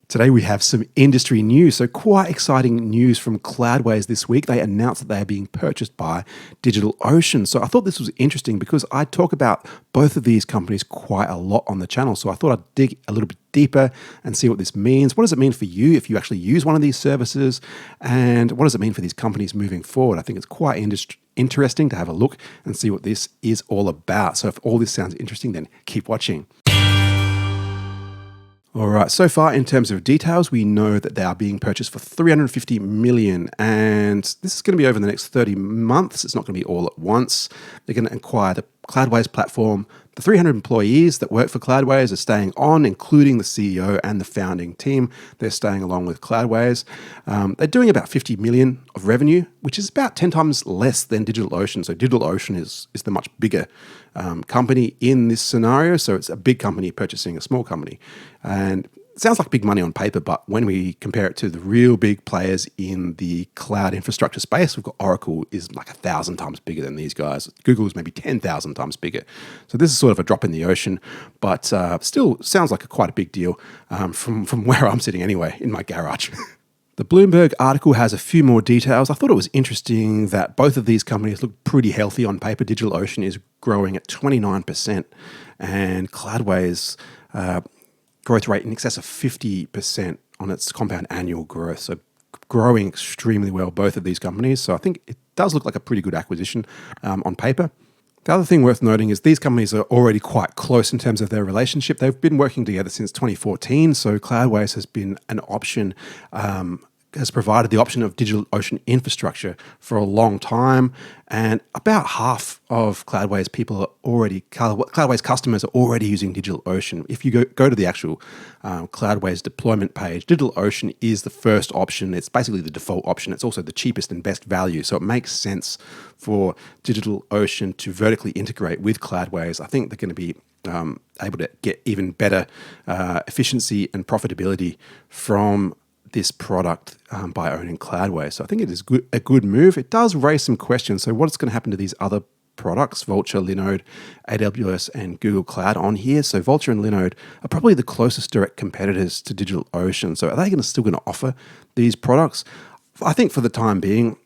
Today we have some industry news. So quite exciting news from Cloudways this week. They announced that they are being purchased by DigitalOcean. So I thought this was interesting because I talk about both of these companies quite a lot on the channel. So I thought I'd dig a little bit deeper and see what this means. What does it mean for you if you actually use one of these services? And what does it mean for these companies moving forward? I think it's quite interesting to have a look and see what this is all about. So if all this sounds interesting, then keep watching. All right, so far in terms of details, we know that they are being purchased for $350 million, and this is going to be over the next 30 months. It's not going to be all at once. They're going to acquire the Cloudways platform. The 300 employees that work for Cloudways are staying on, including the CEO and the founding team. They're staying along with Cloudways. They're doing about $50 million of revenue, which is about 10 times less than DigitalOcean. So DigitalOcean is the much bigger company in this scenario. So it's a big company purchasing a small company. And it sounds like big money on paper, but when we compare it to the real big players in the cloud infrastructure space, we've got Oracle is like 1,000 times bigger than these guys. Google is maybe 10,000 times bigger. So this is sort of a drop in the ocean, but still sounds like quite a big deal from where I'm sitting anyway, in my garage. The Bloomberg article has a few more details. I thought it was interesting that both of these companies look pretty healthy on paper. DigitalOcean is growing at 29%, and Cloudways growth rate in excess of 50% on its compound annual growth. So growing extremely well, both of these companies. So I think it does look like a pretty good acquisition on paper. The other thing worth noting is these companies are already quite close in terms of their relationship. They've been working together since 2014. So Cloudways has been an option, has provided the option of DigitalOcean infrastructure for a long time. And about half of Cloudways Cloudways customers are already using DigitalOcean. If you go to the actual Cloudways deployment page, DigitalOcean is the first option. It's basically the default option. It's also the cheapest and best value. So it makes sense for DigitalOcean to vertically integrate with Cloudways. I think they're going to be able to get even better efficiency and profitability from this product by owning Cloudways. So I think it is a good move. It does raise some questions. So what's going to happen to these other products, Vultr, Linode, AWS, and Google Cloud on here? So Vultr and Linode are probably the closest direct competitors to DigitalOcean. So are they still going to offer these products? I think for the time being,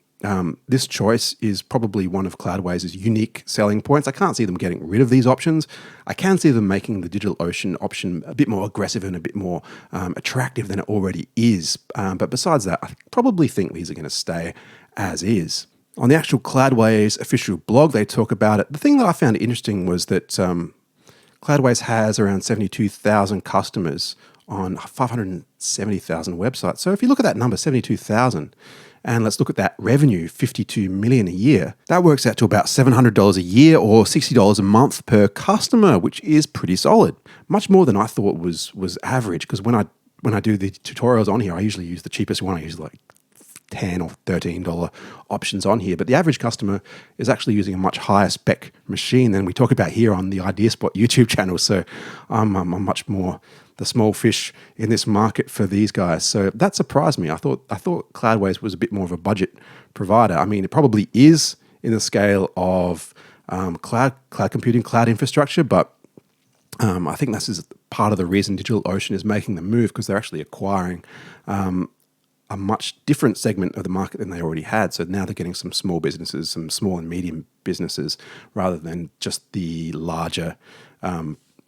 this choice is probably one of Cloudways' unique selling points. I can't see them getting rid of these options. I can see them making the DigitalOcean option a bit more aggressive and a bit more attractive than it already is. But besides that, I probably think these are going to stay as is. On the actual Cloudways official blog, they talk about it. The thing that I found interesting was that Cloudways has around 72,000 customers on 570,000 websites. So if you look at that number, 72,000, and let's look at that revenue, $52 million a year. That works out to about $700 a year or $60 a month per customer, which is pretty solid. Much more than I thought was average, because when I do the tutorials on here, I usually use the cheapest one. I use like $10 or $13 options on here, but the average customer is actually using a much higher spec machine than we talk about here on the IdeaSpot YouTube channel. So I'm much more the small fish in this market for these guys. So that surprised me. I thought Cloudways was a bit more of a budget provider. I mean, it probably is in the scale of cloud computing, cloud infrastructure, but I think this is part of the reason DigitalOcean is making the move, because they're actually acquiring a much different segment of the market than they already had. So now they're getting some small businesses, some small and medium businesses, rather than just the larger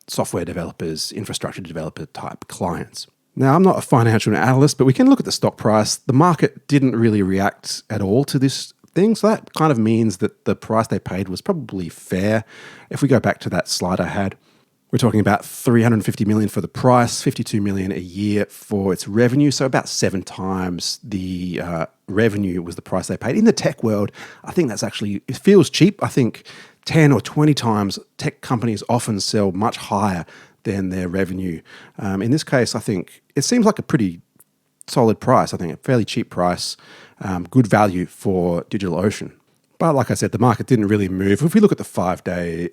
software developers, infrastructure developer type clients. Now, I'm not a financial analyst, but we can look at the stock price. The market didn't really react at all to this thing. So that kind of means that the price they paid was probably fair. If we go back to that slide I had, we're talking about $350 million for the price, $52 million a year for its revenue. So about 7 times the revenue was the price they paid. In the tech world, I think that's actually, it feels cheap. I think 10 or 20 times tech companies often sell much higher than their revenue. In this case, I think it seems like a pretty solid price. I think a fairly cheap price, good value for DigitalOcean. But like I said, the market didn't really move. If we look at the 5-day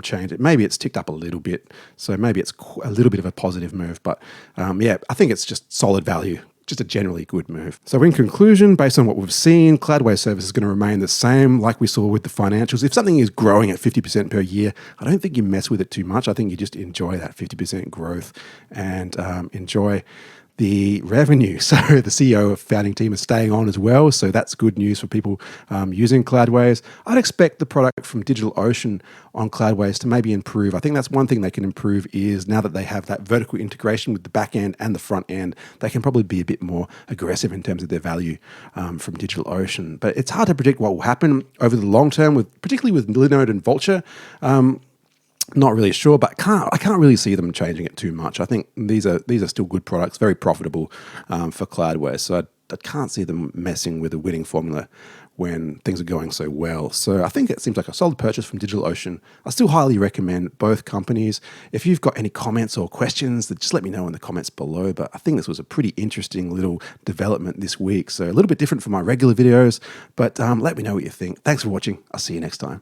change, maybe it's ticked up a little bit. So maybe it's a little bit of a positive move. But yeah, I think it's just solid value, just a generally good move. So in conclusion, based on what we've seen, Cloudways service is going to remain the same like we saw with the financials. If something is growing at 50% per year, I don't think you mess with it too much. I think you just enjoy that 50% growth and enjoy the revenue. So the CEO of founding team is staying on as well. So that's good news for people using Cloudways. I'd expect the product from DigitalOcean on Cloudways to maybe improve. I think that's one thing they can improve is now that they have that vertical integration with the back end and the front end, they can probably be a bit more aggressive in terms of their value from DigitalOcean. But it's hard to predict what will happen over the long term, particularly with Linode and Vultr. Not really sure, but I can't really see them changing it too much. I think these are still good products, very profitable for Cloudways. So I can't see them messing with a winning formula when things are going so well. So I think it seems like a solid purchase from DigitalOcean. I still highly recommend both companies. If you've got any comments or questions, just let me know in the comments below. But I think this was a pretty interesting little development this week. So a little bit different from my regular videos, but let me know what you think. Thanks for watching. I'll see you next time.